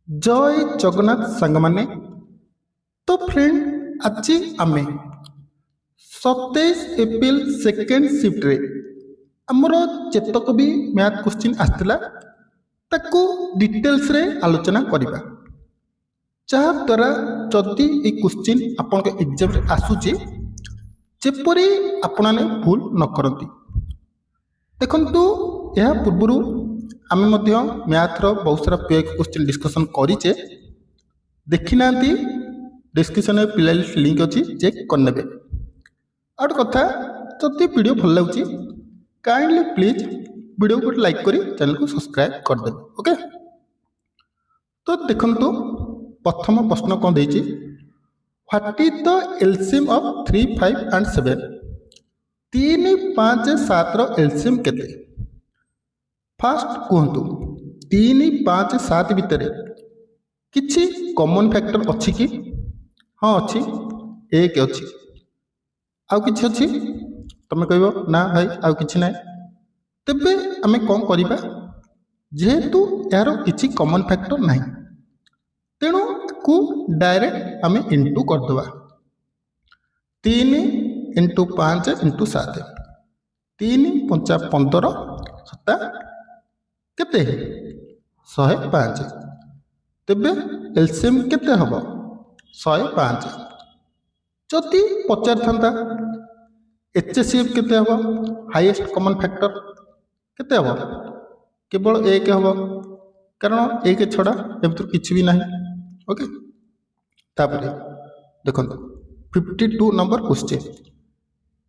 जय जगन्नाथ सांग माने तो फ्रेंड आज आमे 27 एप्रिल सेकेंड शिफ्ट रे आमर जेतक भी मैथ क्वेश्चन आसला ताकू डिटेल्स रे आलोचना करिबा जहा द्वारा जदि ए क्वेश्चन आपन एग्जाम रे आसुची जेपरी आपने भूल न करती देखंतु यह पूर्व आमे मध्य मैथ रो बहुत सारा पेक क्वेश्चन डिस्कशन करिचे देखि नांती डिस्क्रिप्शन में प्ले लिंक अच्छी चेक करने आउट कथा जदि वीडियो भल लगुच काइंडली प्लीज वीडियो को लाइक करी चैनल को सब्सक्राइब कर दे ओके। तो देखंतु प्रथम प्रश्न कौन देछि what is the LCM of 3 5 and 7 3 5 7 रो एलसीएम केते फास्ट कहतु 3 5 7 भितर किछि कॉमन फैक्टर अच्छी कि हाँ अच्छी एक अच्छी आउ किछि अच्छी तुम कह ना भाई आउ किछि ना तेबे आमे कौन करिबा जेहेतु यार किछि कॉमन फैक्टर नहीं तेणु को डायरेक्ट आमे इनटू कर दवा 3 × 5 × 7 3 5 15 7 केते 105 तेबे एलसीएम केते हबो 105 जदि पचार था एचसीएफ केते हबो हाईएस्ट कॉमन फैक्टर केते हबो केवल एक हबो कारण एक छड़ा एमत किछि भी नहीं ओके। तापरे देखंतु 52 नंबर क्वेश्चन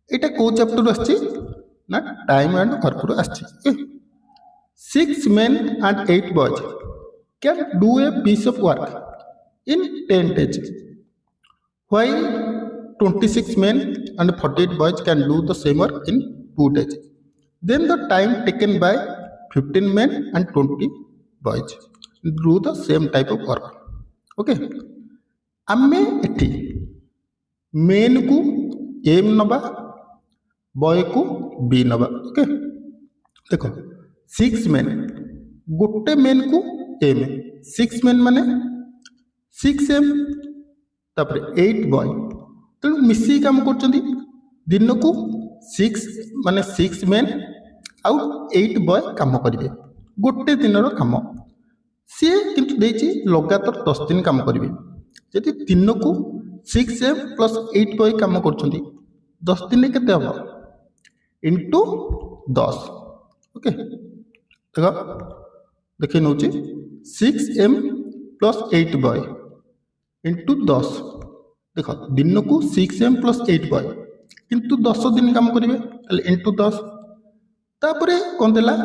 एटा को चैप्टर आछि ना टाइम एंड वर्क रो आछि 6 men and 8 boys can do a piece of work in 10 days, while 26 men and 48 boys can do the same work in 2 days. Then the time taken by 15 men and 20 boys do the same type of work. Okay. आमे एठी main को M नबा boy को B नबा okay. देखो 6 main गोटे main को M 6 main माने 6 एम तापर 8 बॉय तेणु मिसी काम करछंती दिन को 6 माने 6 मेन आउ 8 बॉय काम करिवे गोटे दिन रो काम सी किंतु देछि लगातार 10 दिन काम करिवे यदि दिन को 6 एम प्लस 8 बॉय काम करछंती 10 दिन केते हबो इनटू 10 ओके। देखो देखिए नौ 6 एम प्लस 8 बॉय इंटू 10 देख दिन को 6 एम प्लस 8 बॉय किंतु 10 दिन काम करेंगे इंटू 10 तापर कौन देला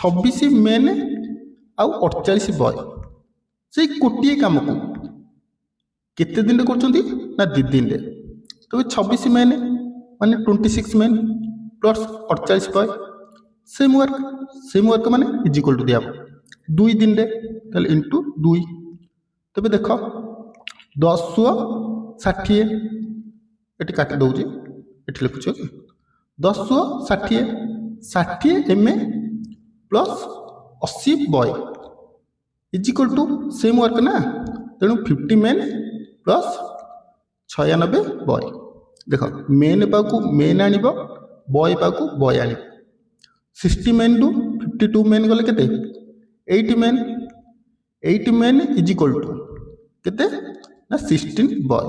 26 मेन आउ 48 बॉय से गोटे काम को केते दिन कर ना 2 दिन तो 26 मेन माने 26 main plus 48 boy same work माने इज इक्वल टू दिया 2 दिन रे ताले इनटू 2 तबे देखो 10 60 एटी काट दउची एटी लिखुछ 10 60 60 M plus 80 boy is equal to same work ना तेणु 50 मेन प्लस 96 बॉय देखो मेन पाकू मेन आनिबो बॉय पाकू बॉय आनिबो 60 मेन टू 52 मेन गले केते 80 मेन इज इक्वल टू केते ना 16 बॉय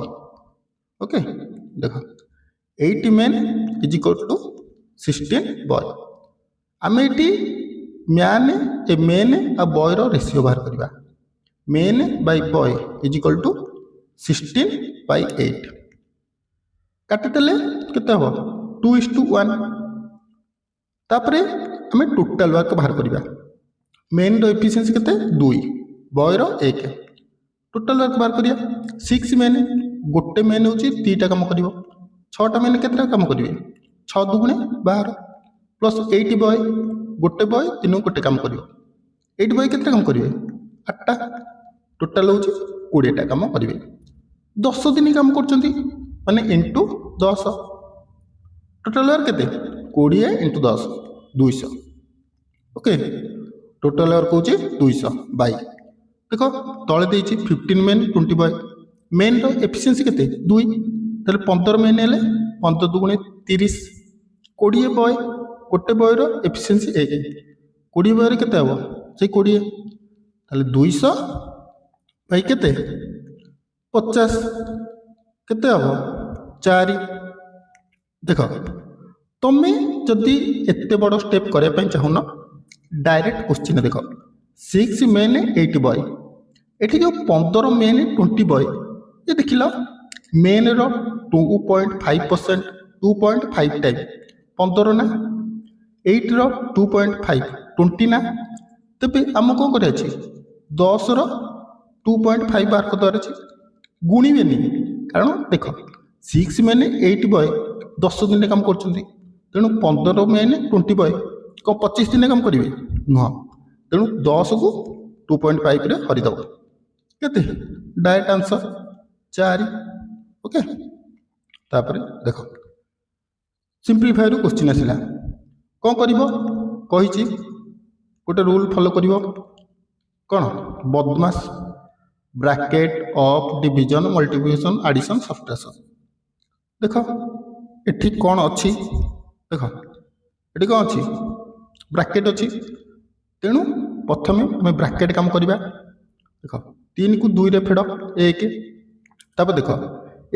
ओके। देखो 80 men is equal to 16 boy आमे एटी मैन ए मेन आ बॉय रो रेशियो बाहर करबा men by boy is equal to 16/8 काटि देले केते हो 2:1 तापरे हमें टोटल वर्क बाहर करिबा मेन रो एफिशिएंसी केते 2 बॉय रो 1 टोटल वर्क बाहर करिया 6 मेन गोटे मेन होची 3टा काम करिवो 6टा मेन केतेटा काम करिवे 6 दुगुणे 12 प्लस 8 बॉय गोटे बॉय तीनों गोटे काम करिवो 8 बॉय केतेटा काम करिवे 8टा टोटल होची 20टा काम करिवे 10 दिन काम करचंती माने इनटू 10 टोटल वर्क केते 20 × 10 200 ओके टोटल वर्क होची 200 बाई देख तले देती 15 मेन 20 बॉय मेन एफिशिएंसी केते 2 ताले 15 मेन हेले 15 दुगुणे 30 20 बॉय गोटे बॉयर एफिशिएंसी 1 20 बॉयर केते हबो से 20 ताले 200 भाई केते 50 केते हबो 4 देख तुम्हें जदि एत बड़ स्टेप करने चाहून डायरेक्ट क्वेश्चन देख 6 मेन 8 बॉय ये जो 15 मेन 20 बॉय ये देख लो मेन रो 2.5% 2.5 टाइम 15 ना 8 रो 2.5 20 ना तेज आम कौन कर 10 रो 2.5 बार कर गुणवे कारण देख 6 मेन 8 बॉय 10 दिन काम कर तेणु 15 मेन 20 बॉय कौन 25 दिन काम करेंगे नुह तेणु 10 को 2.5 हरिदब केते डायरेक्ट आंसर 4 ओके तापर देख सिंप्लीफाई रू क्वेश्चन आसला कौन कही गोटे रूल फॉलो कर कौन बदमाश bracket of division multiplication addition subtraction देख एठी कौन अच्छी देख ये कौन अच्छी ब्रैकेट अच्छी तेणु प्रथम आम ब्रैकेट काम करवा देख 3 को 2 रे फेड़ 1 तापर देख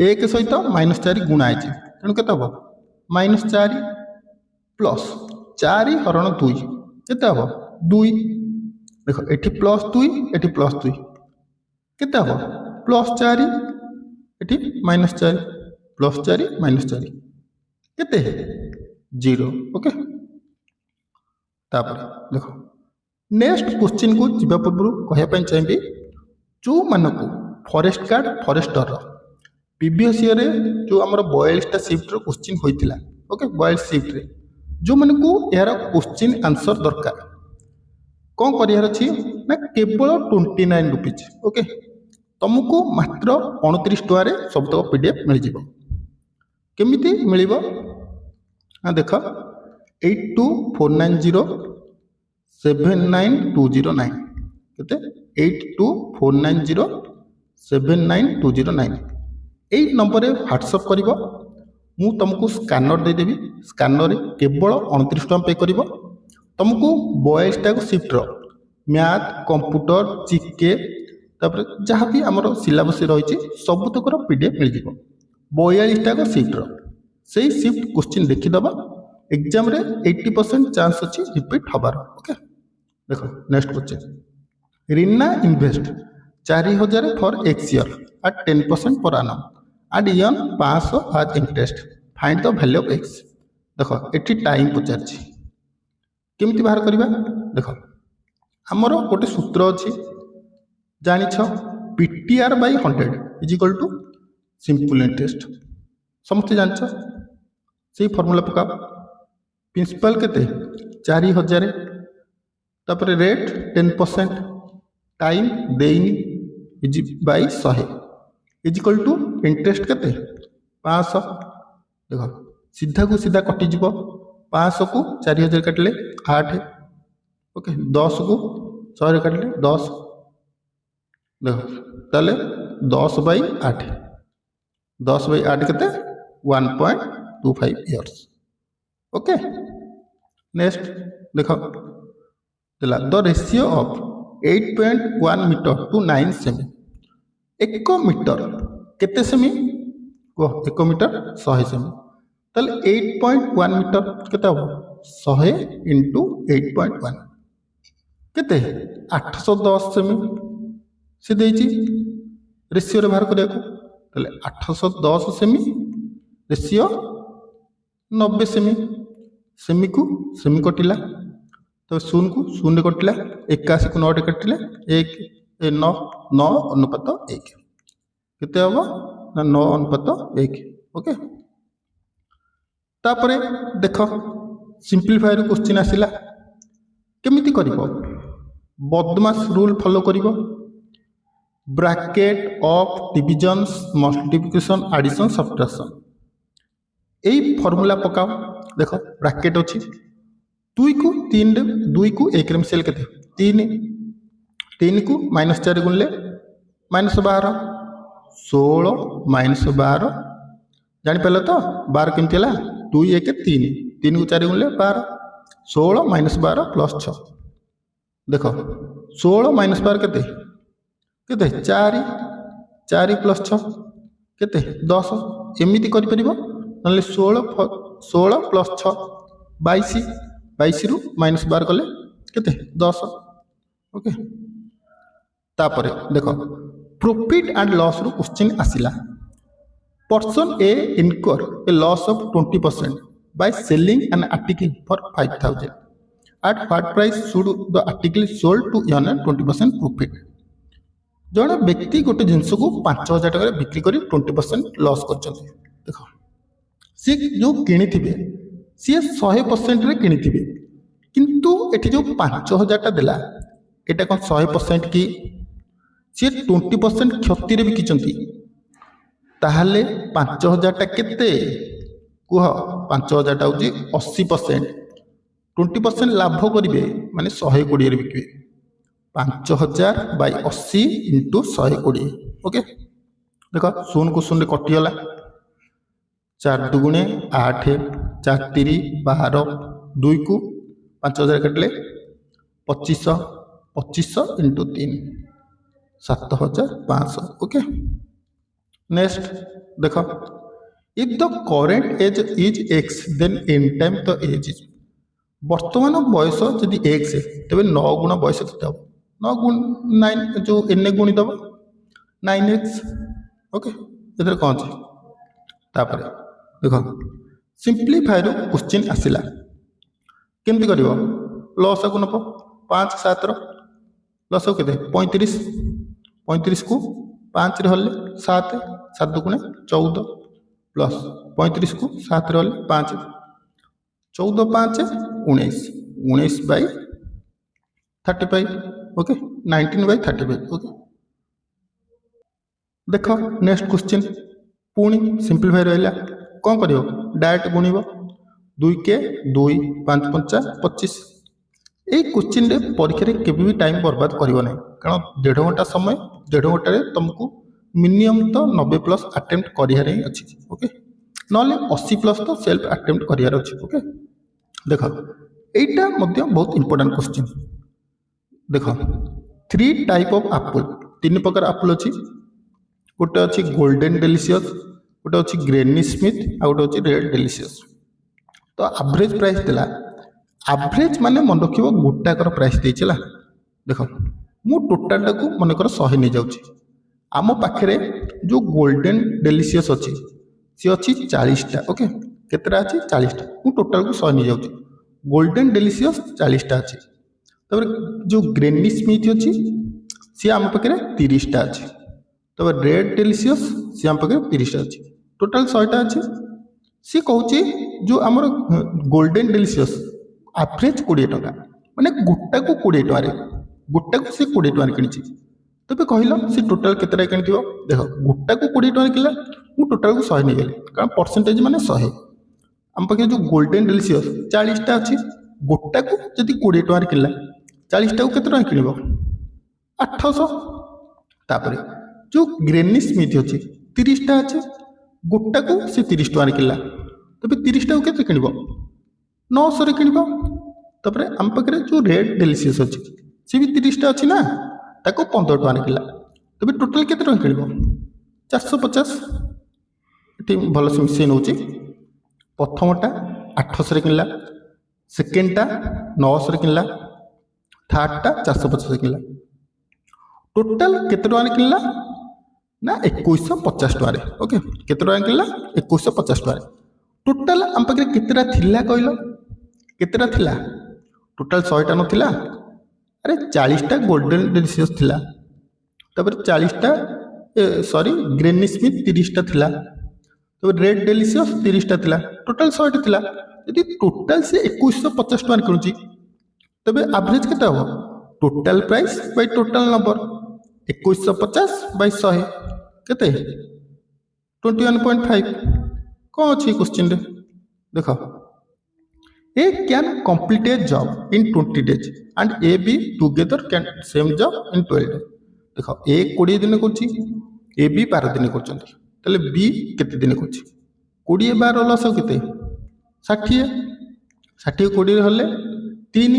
1 सहित -4 गुणा है तेणु के हम -4 प्लस 4 हरण 2 के हम 2 देख ये +2 ये +2 के हम +4 ये -4 +4 -4 केते 0 ओके तापर देख नेक्स्ट क्वेश्चन को जीवा पूर्व कहवाई चाहिए जो मानक forest guard forester previous year जो आम 42टा शिफ्ट क्वेश्चन होता ओके 42 शिफ्ट जो मन को यार क्वेश्चन आंसर दरकार कौन करार अच्छी ना केवल 29 रुपीज ओके तुमको मात्र 29 टकर सबतक पीडीएफ मिल जाए केमिति मिलिबो हाँ देख 8249079209 केते 8249079209 यही नंबर व्हाट्सअप कर मु तुमको स्कानर देदेवी स्कानर केवल 29 टका पे कर तुमको 42टा शिफ्ट मैथ कंप्यूटर जीके तापर जहाँ भी आमर सिलेबस रही सबुतकर पीडीएफ मिल जाए 42टा शिफ्ट से शिफ्ट क्वेश्चन देखीदबा एग्जाम रे 80% चांस अच्छी रिपीट हबार ओके देख next question Reena invest 4000 for x year at 10% per annum and earn 500 as interest find the value of x देख ये टाइम पचार केमिति बाहर करवा देख आमर गोटे सूत्र अच्छी जानी PTR by 100 is equal to simple interest समस्ते जान से फर्मूला पका प्रिंसिपल केते 4000 तापर रेट 10% टाइम देनी is by 100 is equal to interest केते 500 देख सीधा को सीधा कटिज 500 को 4000 काटिले 8 ओके 10 को 100 काटिले 10 देख ताले 10 बाय 8 10 बाय 8 केते 1.25 इयर्स ओके नेक्स्ट देख दिला the ratio of 8.1 metre to 9 cm 1 metre केते सेमी कह 1 मीटर 100 सेमी ताले 8.1 मीटर केते हो 100 इंटू 8.1 केते 810 सेमी से देची रेशियो रे बाहर करिया को ताले 810 सेमी रेशियो 90 सेमी सेमी को सेमी कटिला तो 0 को 0 कटिला 81 को 9 कटिले 1 9 9 अनुपात 1 केते हबो ना 9 अनुपात 1 ओके तापरे देख सिंपलीफाई रो क्वेश्चन आसिला केमिति करिवो बदमाश रूल फॉलो करिवो bracket of division multiplication addition subtraction यही फॉर्मूला पकाओ देख ब्रैकेट अच्छी 2 को 3 2 को 1 मिसेल के 3 3 को -4 गुणिले -12 16 -12 जापर तो 12 केमती है 2 1 3 3 को 4 गुणिले 12 16 -12 + 6 देख 16 -12 केते केते 4 4 + 6 केते 10 एमती कर 16 16 + 6 22 22 रु -12 कले केते 10 ओके तापर देख प्रॉफिट एंड लॉस रु क्वेश्चन आसिला पर्सन ए इनकर ए loss of 20% by selling an article for 5,000 at what price should the article sold to earn 20% profit जड़े व्यक्ति गोटे जिनस को 5,000 टका बिक्री कर 20% लॉस कर देख सी जो किनी सी 100% रे किनी किंतु एठी जो 5,000 टा देला एटा कौन 100% की सी 20% क्षति रे बिकिचंती ताहले 5,000 टा केते कुह 5,000 टा होची 80% 20% लाभ करिवे माने 120 रे बिकिवे 5,000 / 80 × 120 ओके देख 0 को 0 कटि गला 4 दुगुणे 8 4 3 12 2 को 5,000 कटले 2500 2500 × 3 7,500 ओके नेक्स्ट देख if the current age is x then in time the age is वर्तमान बयस जदि x है तेरे 9 गुण बयस केते हम 9 गुण 9 जो एन गुणी दब 9x ओके इधर कौन है तापर देख सिंपलीफाई रो क्वेश्चन आसिला केमती करिवो लॉस को नप 5 7 रो लॉस केते 35 35 को 5 रे हले 7 7 गुणे 14 प्लस 35 को 7 रे हले 5 14 5 19 19 बाई 35 ओके 19 बाई 35 ओके देख नेक्स्ट क्वेश्चन पुणी सिंपलीफाई रहा कौन कर डायरेक्ट गुणव 2 के 2 5 5 25 यही क्वेश्चन रे परीक्षा रे केबे भी टाइम बर्बाद करिवो नै कारण 1.5 घंटा समय 1.5 घंटा रे तुमको मिनिमम तो 90+ अटेम्प्ट करियार ही अच्छी ओके नले 80+ तो सेल्फ अटेम्प्ट करियार अच्छी ओके देख एटा मध्य बहुत इंपोर्टेंट क्वेश्चन देख 3 टाइप ऑफ एप्पल 3 प्रकार एप्पल अच्छी गोटे अच्छी गोल्डन डेलीशियस गोटे अच्छी ग्रेनी स्मिथ आ गोटे अच्छी रेड डेलीशियस तो एवरेज प्राइस देला एवरेज माने मन रखिबो गोटाकर प्राइस देला देख मु टोटल टाको मन कर 100 नहीं जाउची आम पाखे जो गोल्डन डेलीशियस अच्छी सी अच्छी 40 टा ओके केतरा अच्छी 40 टा मु टोटल को 100 नहीं जाउची गोल्डन डेलीशियस 40 टा अच्छी तब जो ग्रेनी स्मिथ अच्छी सी आम पाखे 30 टा अच्छी तब रेड डेलीशियस सी आम पाखे 30 टा अच्छी टोटल 100 टा अच्छी सी कहूँ जो आमर गोल्डन डेलीशियस एवरेज 20 टका माने गोटा को 20 टका गोटा को सी 20 टका किणी तबे कहल सी टोटाल केतरा किणी देख गोटा को 20 टका किला मु टोटाल को 100 नहीं गली कारण परसेंटेज माने 100 आम पाखे जो गोल्डन डेलीशियस 40 टा अच्छी गोटा को जदि 20 टका किला 40 टा को केतरा किणी 800 तापर जो ग्रेनी स्मिथ अच्छी 30 टा अच्छी गोटा को सी 30 टका किला तबे 30 टा को केते किणी 900 रे किणी तापर आम पाखे जो रेड डेलीशियस अच्छी सी भी 30 टा अच्छी ना ताको 15 टका किला तबे टोटल केते टका किणबो 450 एटी भल से मिसे नउची प्रथमटा 800 रे किनला सेकेंडटा 900 रे किनला थर्डटा 450 रे किनला टोटल केते टका किनला ना 2150 टका रे ओके केते टका किनला 2150 टका रे टोटल हम पाखे केतेरा थिला कहलो केतेरा थिला टोटल 100 टा नथिला अरे 40 टा गोल्डन डेलीशियस थिला तब 40 टा सॉरी ग्रेनी स्मिथ 30 टा थिला तब रेड डेलीशियस 30 टा थिला टोटल 100 टा थिला यदि टोटल से 2150 टका किनुची तबे एवरेज केते हो total price by total number 2150 by 100 केते 21.5 कौन अच्छी क्वेश्चन रे देख A can complete a job in 20 days and A B together can same job in 12 days. देखो A 20 दिन करछि A B 12 दिन करछन्ती तले B केते दिन करछि 20 12 लस केते 60 60 20 हले 3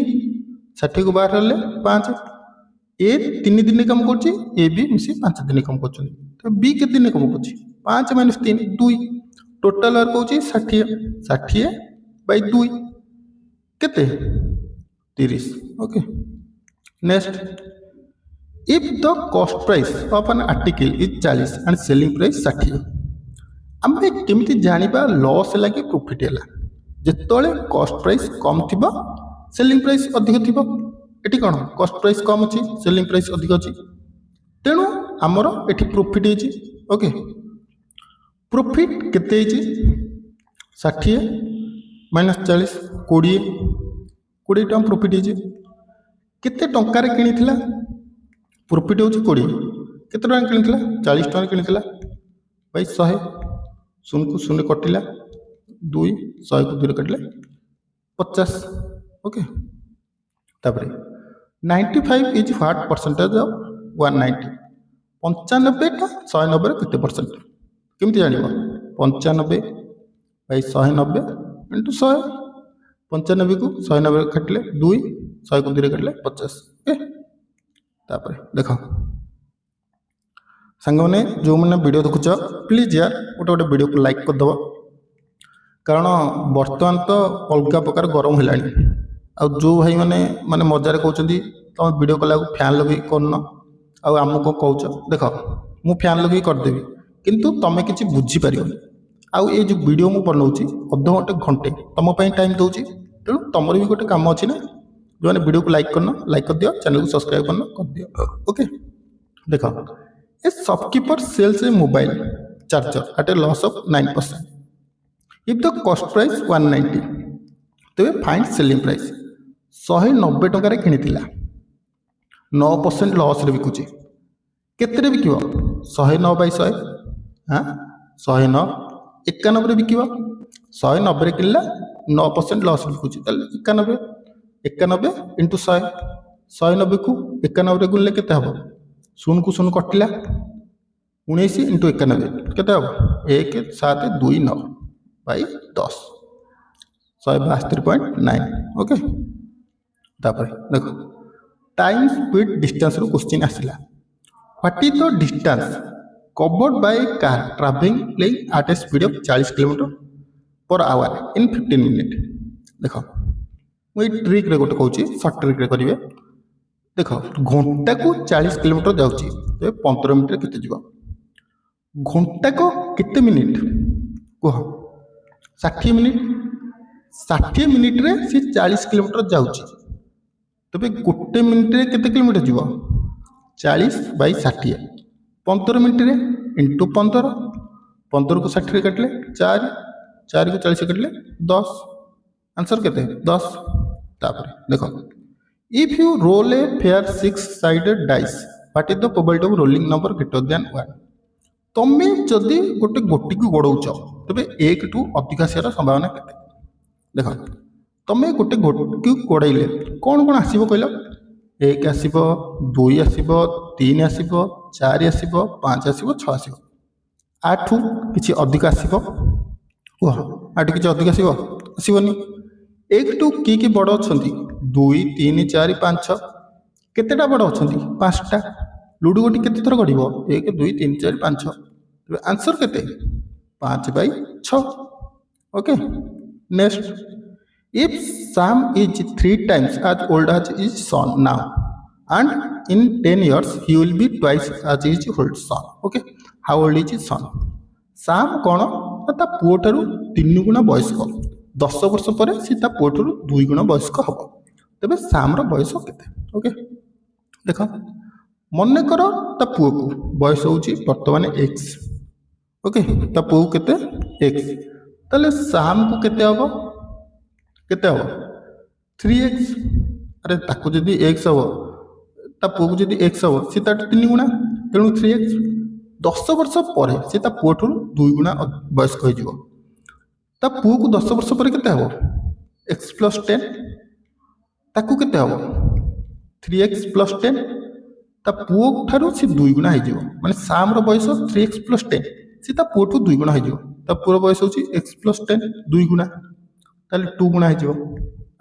60 को 12 हले 5 A 3 दिन काम करछि A B मिसी 5 दिन काम करछन्ती तो B केते दिन काम करछि 5 - 3 2 टोटल वर्क होछि 60 60 by 2 केते 30 okay next if the cost price of an article is 40 and selling price 60 आमे केमिति जानिबा लॉस लागे प्रॉफिट हैला जेतोले कॉस्ट प्राइस कम थिबा सेलिंग प्राइस अधिक थिबा एटी कोन कॉस्ट प्राइस कम अछि सेलिंग प्राइस अधिक अछि तेनु हमरो एटी प्रॉफिट हेछि ओके प्रॉफिट केते हेछि 60 माइनस 40 20 टका प्रॉफिट हेछि केते टंकार किनिथिला प्रॉफिट होछि 20 केते टका किनिथिला 40 टका किनिथिला भाई 100 शून्य को शून्य कटिला 2 100 को 2 कटिले 50 ओके तापरे 95 इज व्हाट परसेंटेज ऑफ 190 95 टा 190 केते परसेंट केमति जानिबो 95 भाई 190 इंटू 100 95 को 190 काटिले 2 100 को 2 काटिले 50 ओके तापर देखो सांग मैंने जो मैंने वीडियो देखुच प्लीज यार गोटे गोटे वीडियो को लाइक कर दब कारण बर्तमान तो अलग प्रकार गरम है आ जो भाई मैंने माने मजार कहते तुम वीडियो कला फैन लगे करन आमको कौच देख मु फैन लगे करदेवी किंतु तुम किसी बुझीपार आउ ये जो वीडियो मु बनाऊँगी अध घंटे घंटे तुम टाइम दूसरी तेणु तुम भी गोटे कम अच्छी ना जो मैंने वीडियो को लाइक करना लाइक कर दियो चैनल को सब्सक्राइब करना कर दियो ओके देख a shopkeeper sells a mobile charger at a loss of 9% if the cost price 190 तेरे फाइंड सेलिंग प्राइस 190 टकर किनी 9% लॉस रे बिकुची केते बिक 109 बाय 100 हाँ 109 91 रे बिक 190 किनला 9% लॉस बिकुची 91 91 इंटू 100 190 को 91 गुणले केते हबो शून्य को शून्य कटिला 19 इंटू 91 केते हबो 1 7 2 9 बाई 10 172.9 ओके तापर देखो टाइम स्पीड डिस्टेंस रो क्वेश्चन आसिला what is the distance covered by car travelling at a speed of 40 kilometre per hour in 15 minute देखो मुझे ट्रिक रे गोटे कहूँ सर्ट ट्रिक रे करेंगे देख घंटा को 40 किलोमीटर जाऊँगी तो 15 मिनट केते जीव घंटा को केते मिनिट कह 60 मिनिट 60 मिनिट रे सी 40 किलोमीटर जाऊँगी तबे गोटे मिनिट रे केते किलोमीटर जीव 40 बाई 60 15 मिनिट रे इंटू 15 15 को 60 रे काटले 4 4 को 40 काटले 10 आंसर केते 10 तापर देखो if you roll a fair 6 sided dice what is the probability of rolling number greater than 1 तमे जदि गोटे गोटी को गोड़ौच तबे 1 टू अधिक आसार संभावना केते देखो तमे गोटे गोटी को गोड़ाइले कौन कौन आसीबो कहलो 1 आसीबो 2 आसीबो 3 आसीबो 4 आसीबो 5 आसीबो 6 आसीबो 8 किछि अधिक आसीबो ओह 8 किछि अधिक आसीबो आसीबोनी 1 टू की बड़ अच्छा 2 3 4 5 6 केतेटा बड़ अच्छा 5टा लुडो गोटी केते थर गढ़ 1 2 3 4 5 6 तेज आंसर केते 5 by 6 okay next if Sam is 3 times as old as his son now and in 10 years he will be twice as his old son okay how old is his son Sam कौन ता पुओ ठारू 3 गुना वयस्क 10 वर्ष पर सी ता पुओ ठारू 2 गुना वयस्क हम तेज साम बयस केते ओके देख मन कर ता पुओ को बयस होची वर्तमान x ओके ता पुओ केते x ताले साम को केते हबो केते हबो 3x अरे ताको जदी x हबो ता पुओ को जदी x हबो सी ता 3 गुना तेणु 3x 10 वर्ष पर सी ता पुओ ठारू 2 गुना वयस्क हो जिवो ता पुओ को 10 वर्ष पर केते हबो एक्स प्लस 10 ताकू केते हबो 3x प्लस 10 ता पुओ ठारू से 2 गुणा हो माने साम रो बयस 3x प्लस 10 से ता पुओ ठू 2 गुणा हो ता पुओ बयस होची x प्लस 10 2 गुणा ताले 2 गुणा हो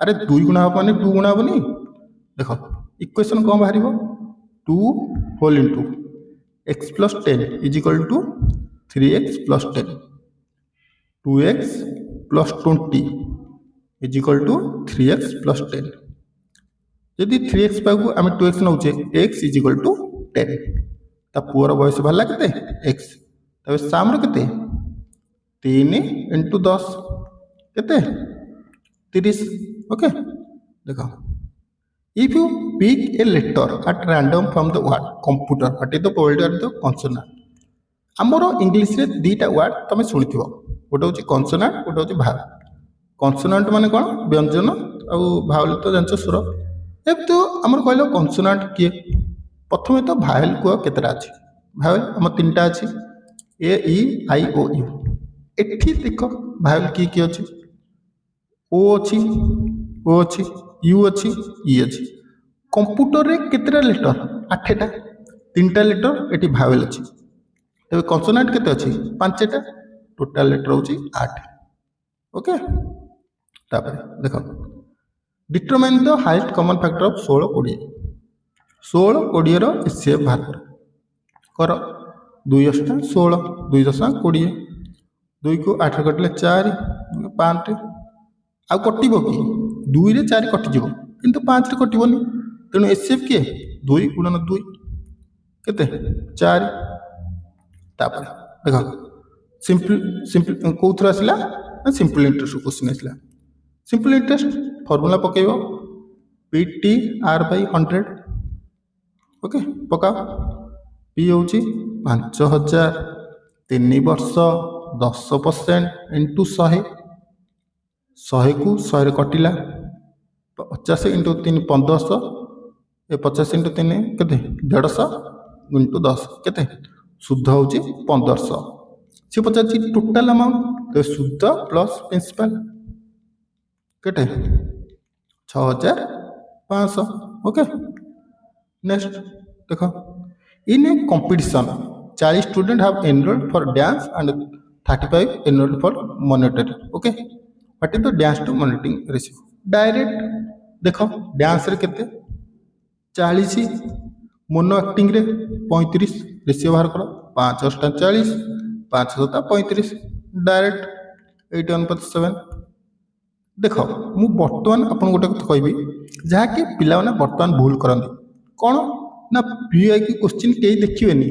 अरे 2 गुणा हो माने 2 गुणा होनी देखो इक्वेशन कौन बाहर 2 whole into x plus 10 is equal to 3x plus 10 2x plus 20 is equal to 3x plus 10 यदि 3x पाकू आम 2x नौचे x इज इक्वल टू 10 ता पुअर बयस बाहर के x तब साम के 3 इंटू 10 के 30 ओके देखो if you pick a letter at random from the word computer what is the probability of the consonant आमर इंग्लिश रे दीटा वर्ड तुम शुणिथिबो गोटे होची कॉन्सोनेंट गोटे होची भावल कॉन्सोनेंट माने कोन व्यंजन आ भावल तो जानछ स्वर अब तो आमर कहलो कॉन्सोनेंट किए प्रथमे तो भावल को केतरा अछि भावल हम तीनटा अछि ए ई आई ओ यू एठी देखो भावल की अछि ओ अछि यू अच्छी ई अच्छी कंप्यूटर रे केतरा लेटर 8टा 3टा लेटर एटी भावेल अच्छी तबे कॉन्सोनेंट केते अच्छी 5टा टोटल लेटर होची 8 ओके तापर देखो determine the highest common factor of 16 20 रो एचसीएफ बाहर कर 2 8 16 2 10 20 2 को 8 कटले 4 5 आ कटिबो की 2 रे 4 कटिଯିବ किंतु 5 रे कटिबोनी तेणु एचसीएफ किए 2 गुणन 2 केते 4 तापर देखो सिंपल कोथरा आसला सिंपल इंटरेस्ट क्वेश्चन आसला सिंपल इंटरेस्ट फार्मूला पकेइबो पीटी आर बाय 100 ओके पकाओ पी होची 5000 3 वर्ष 10% इंटू 100 100 को 100 रे कटिला 50 इंटू 3 1500 ए 50 इंटू 3 केते 150 इंटू 10 केते शुद्ध होची 1500 से पचाची टोटल अमाउंट तो शुद्ध प्लस प्रिंसिपल केते 6500 ओके नेक्स्ट देखो in a competition 40 student have enrolled for dance and 35 enrolled for monitoring okay what is the dance to monitoring ratio direct देखो डांस रे केते 40 मोनो एक्टिंग रे 35 रेशियो बाहर करो 5 8 40 5 7 35 डायरेक्ट 81/7 देखो मु वर्तमान आपन गोटे कथा कहबी जहा कि पिला माने वर्तमान भूल करंदी कोन ना पीआई की क्वेश्चन के देखिबेनी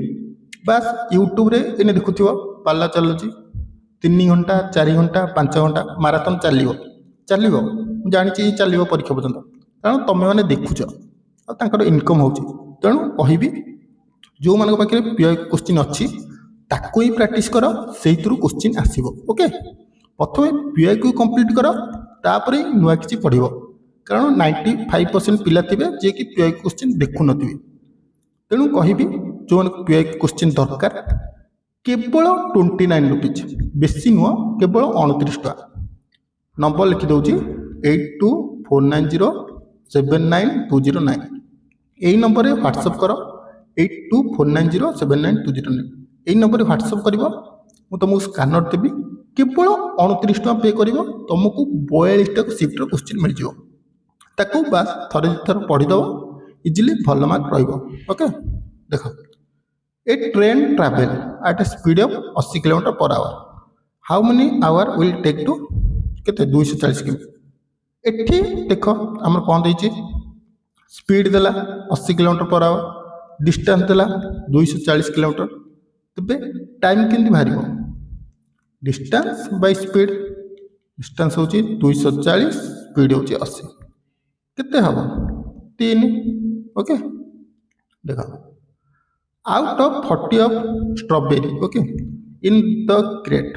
बस यूट्यूब रे एने देखुथिबो पाला चलुची 3 घंटा 4 घंटा 5 घंटा माराथन चलिबो जानी चलिबो परीक्षा पर्यंत कारण तुम मैंने देखुच और इनकम होची तेणु कहबी जो मान पाखे पीआई क्वेश्चन अच्छी ताको ही प्रैक्टिस कर से क्वेश्चन आसो ओके प्रथम पीआई को कंप्लीट कर तापर नुआ किसी पढ़ कारण 95% पिला थे जे कि पीआई क्वेश्चन देखु न तेणु कहबी जो मान पीआई क्वेश्चन दरकार केवल 29 रुपीज बेसी नुह केवल 29 टका नंबर लिखिदे 8249079209 यही नंबर रे व्हाट्सएप कर 8249079209 यही नंबर रे व्हाट्सएप कर तुमको स्कानर देवी केवल 29 टका पे कर तुमको 42 टा शिफ्ट क्वेश्चन मिल जाओ बास थरे थर पढ़ीदेव इजिली भल मार्क रोके देख a train travel at a speed of 80 kilometre per hour how many hour will take to केते 240 किमी एठी देख आम कौन देछि स्पीड देला 80 किलोमीटर पर आवर डिस्टेंस देला 240 किलोमीटर तबे टाइम केंति बाहरिबो डिस्टेंस बाय स्पीड डिस्टेंस होछि 240 स्पीड होछि 80 केते हबो 3 ओके देखा out of 40 of strawberry okay in the crate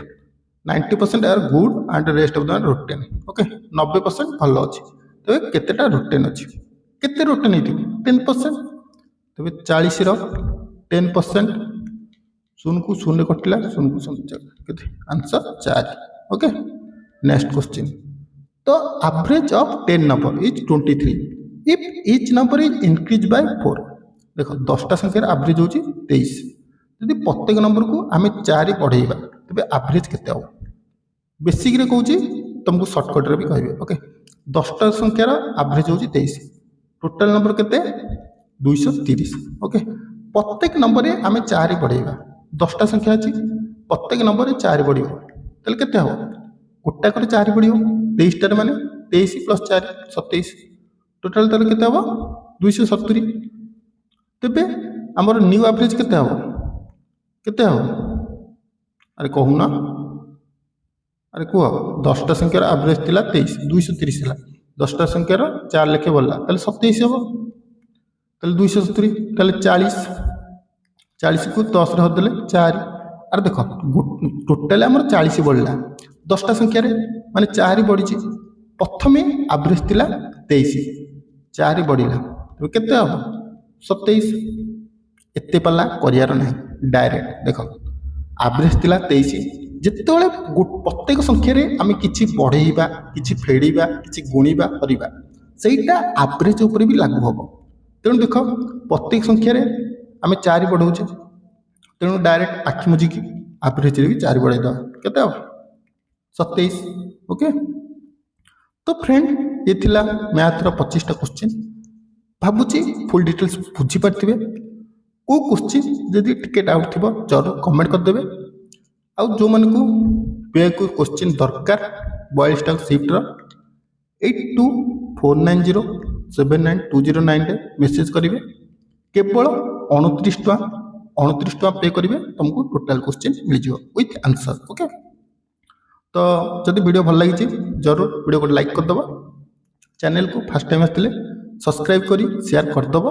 90% are good and rest of the rotten okay 90% भल अच्छी तबे केतेटा रोटेन अच्छी केते रोटेन है 10% तबे 40 रो 10% शून्य को शून्य कटिला शून्य को शून्य केते आंसर 4 ओके नेक्स्ट क्वेश्चन तो average of 10 number is 23 if each number is increased by 4 देख 10टा संख्यार average होची 23 यदि प्रत्येक नंबर को आम 4 बढ़ेगा तेज average केते हो बेसिक रे कहूची तुमको शॉर्टकट रे भी कहबे ओके 10टा संख्यार average होची 23 टोटल नंबर केते 230 ओके प्रत्येक नंबर रे आम 4 बढ़ेगा 10टा संख्या अछि प्रत्येक नंबर रे 4 बढ़ियो तले केते हो गोटा कर 4 बढ़ियो 23 टार माने 23 प्लस 4 27 टोटल तले केते हो 270 तेबे हमर न्यू एवरेज केते हो अरे कहूना अरे कह 10टा संख्यार एवरेज थिला 23 230 थिला 10टा संख्यार 4 लेखे बोलला तले 27 हो तले 270 तले 40 को 10 रे हदेले 4 अरे देख टोटाल हमर 40 बढ़ला 10टा संख्यार माने 4 बढ़ी प्रथमे एवरेज थिला 23 4 बढ़िला तो केते हो 27 एते पल्ला करियार नाही डायरेक्ट देख एवरेज थिला 23 जितेबाला प्रत्येक संख्यार आम कि बढ़ेबा कि फेड़ा कि गुणा करवा सहीटा एवरेज उपर भी लागू हम तेणु देख प्रत्येक संख्यार आम 4 बढ़ाऊे तेणु डायरेक्ट आखि मुझिकी एवरेज भी 4 बढ़ाईद के 27 ओके तो फ्रेंड ये थिला मैथ्र 25टा क्वेश्चन भावुची फुल डिटेल्स बुझी पारे को क्वेश्चन जदि टिके डाउट थी जरूर कमेंट करदे आउ जो मन को पे को क्वेश्चन दरकार 42टा शिफ्टर 8249079209 रे मेसेज करेंगे केवल 29 टका पे करेंगे तुमको टोटाल क्वेश्चन मिल जाए विथ आंसर ओके तो जब वीडियो भल लगी जरूर वीडियो को लाइक करदब चैनल को फर्स्ट टाइम आसते सब्सक्राइब करी शेयर करदब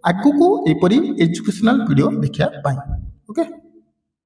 आगु को एपरी एजुकेशनल वीडियो देखा ओके।